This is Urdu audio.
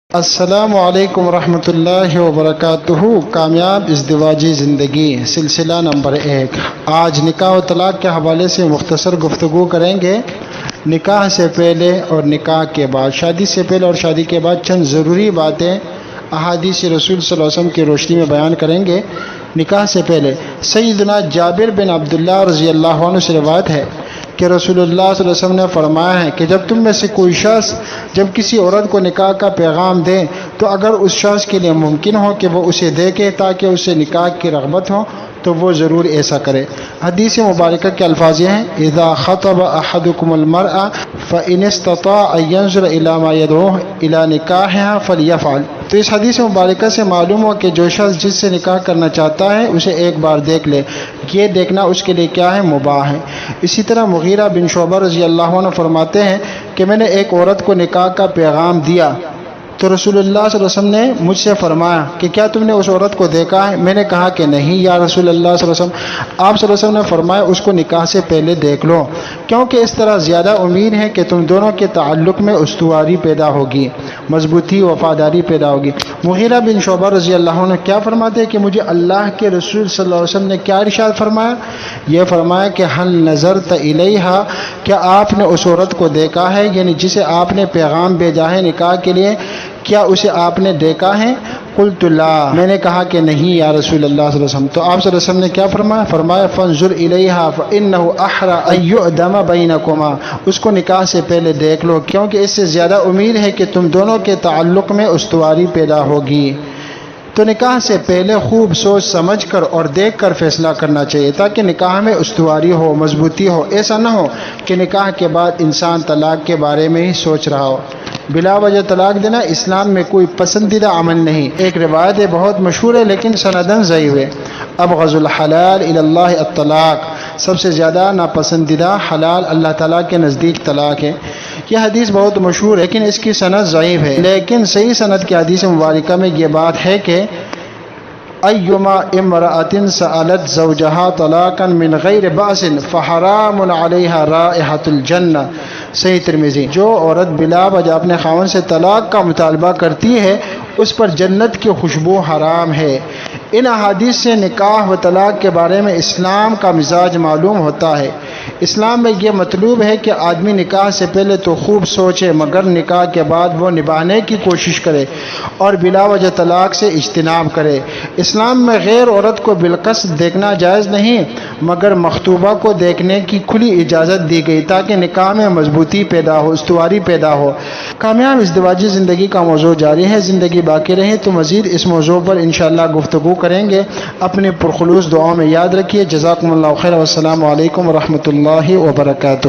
السلام علیکم ورحمۃ اللہ وبرکاتہ۔ کامیاب ازدواجی زندگی سلسلہ نمبر 1۔ آج نکاح و طلاق کے حوالے سے مختصر گفتگو کریں گے۔ نکاح سے پہلے اور نکاح کے بعد، شادی سے پہلے اور شادی کے بعد چند ضروری باتیں احادیث رسول صلی اللہ علیہ وسلم کی روشنی میں بیان کریں گے۔ نکاح سے پہلے سیدنا جابر بن عبداللہ رضی اللہ عنہ سے روایت ہے کہ رسول اللہ صلی اللہ علیہ وسلم نے فرمایا ہے کہ جب تم میں سے کوئی شخص جب کسی عورت کو نکاح کا پیغام دے تو اگر اس شخص کے لیے ممکن ہو کہ وہ اسے دیکھے تاکہ اسے نکاح کی رغبت ہو تو وہ ضرور ایسا کرے۔ حدیث مبارکہ کے الفاظ یہ ہیں: اذا خطب احدکم المرأة فإن استطاع ان ينظر الى ما يدعوه الى نکاحها فليفعل۔ تو اس حدیث مبارکہ سے معلوم ہو کہ جو شخص جس سے نکاح کرنا چاہتا ہے اسے ایک بار دیکھ لے، یہ دیکھنا اس کے لیے کیا ہے؟ مباح ہے۔ اسی طرح مغیرہ بن شعبہ رضی اللہ عنہ فرماتے ہیں کہ میں نے ایک عورت کو نکاح کا پیغام دیا تو رسول اللہ صلی اللہ علیہ وسلم نے مجھ سے فرمایا کہ کیا تم نے اس عورت کو دیکھا ہے؟ میں نے کہا کہ نہیں یا رسول اللہ صلی اللہ علیہ وسلم۔ آپ صلی اللہ علیہ وسلم نے فرمایا اس کو نکاح سے پہلے دیکھ لو، کیونکہ اس طرح زیادہ امید ہے کہ تم دونوں کے تعلق میں استواری پیدا ہوگی، مضبوطی، وفاداری پیدا ہوگی۔ مغیرہ بن شعبہ رضی اللہ عنہ کیا فرماتے ہیں کہ مجھے اللہ کے رسول صلی اللہ علیہ وسلم نے کیا ارشاد فرمایا؟ یہ فرمایا کہ حل نظرت الیہا، کیا آپ نے اس عورت کو دیکھا ہے، یعنی جسے آپ نے پیغام بھیجا ہے نکاح کے لیے، کیا اسے آپ نے دیکھا ہے؟ قلت لا، میں نے کہا کہ نہیں یا رسول اللہ صلی اللہ علیہ وسلم۔ تو آپ صلی اللہ علیہ وسلم نے کیا فرمایا؟ فرمایا فانظر الیہا فانہ احری ان یعدم بینکما، اس کو نکاح سے پہلے دیکھ لو کیونکہ اس سے زیادہ امید ہے کہ تم دونوں کے تعلق میں استواری پیدا ہوگی۔ تو نکاح سے پہلے خوب سوچ سمجھ کر اور دیکھ کر فیصلہ کرنا چاہیے تاکہ نکاح میں استواری ہو، مضبوطی ہو۔ ایسا نہ ہو کہ نکاح کے بعد انسان طلاق کے بارے میں ہی سوچ رہا ہو۔ بلا وجہ طلاق دینا اسلام میں کوئی پسندیدہ عمل نہیں۔ ایک روایت ہے، بہت مشہور ہے لیکن سندن ضعیف ہے: ابغض الحلال الی اللہ الطلاق، سب سے زیادہ ناپسندیدہ حلال اللہ تعالیٰ کے نزدیک طلاق ہے۔ یہ حدیث بہت مشہور ہے لیکن اس کی سند ضعیف ہے، لیکن صحیح سند کی حدیث مبارکہ میں یہ بات ہے کہ ایما امرأۃ سألت زوجها طلاقا من غیر بأس فحرام علیہا رائحۃ الجنہ، صحیح ترمذی۔ جو عورت بلا وجہ اپنے خاوند سے طلاق کا مطالبہ کرتی ہے اس پر جنت کی خوشبو حرام ہے۔ ان احادیث سے نکاح و طلاق کے بارے میں اسلام کا مزاج معلوم ہوتا ہے۔ اسلام میں یہ مطلوب ہے کہ آدمی نکاح سے پہلے تو خوب سوچے مگر نکاح کے بعد وہ نبھانے کی کوشش کرے اور بلا وجہ طلاق سے اجتناب کرے۔ اسلام میں غیر عورت کو بالقصد دیکھنا جائز نہیں مگر مخطوبہ کو دیکھنے کی کھلی اجازت دی گئی تاکہ نکاح میں مضبوطی پیدا ہو، استواری پیدا ہو۔ کامیاب ازدواجی زندگی کا موضوع جاری ہے، زندگی باقی رہے تو مزید اس موضوع پر انشاءاللہ گفتگو کریں گے۔ اپنے پرخلوص دعاؤں میں یاد رکھیے۔ جزاکم اللہ خیر، والسلام علیکم ورحمۃ اللہ وبرکاتہ۔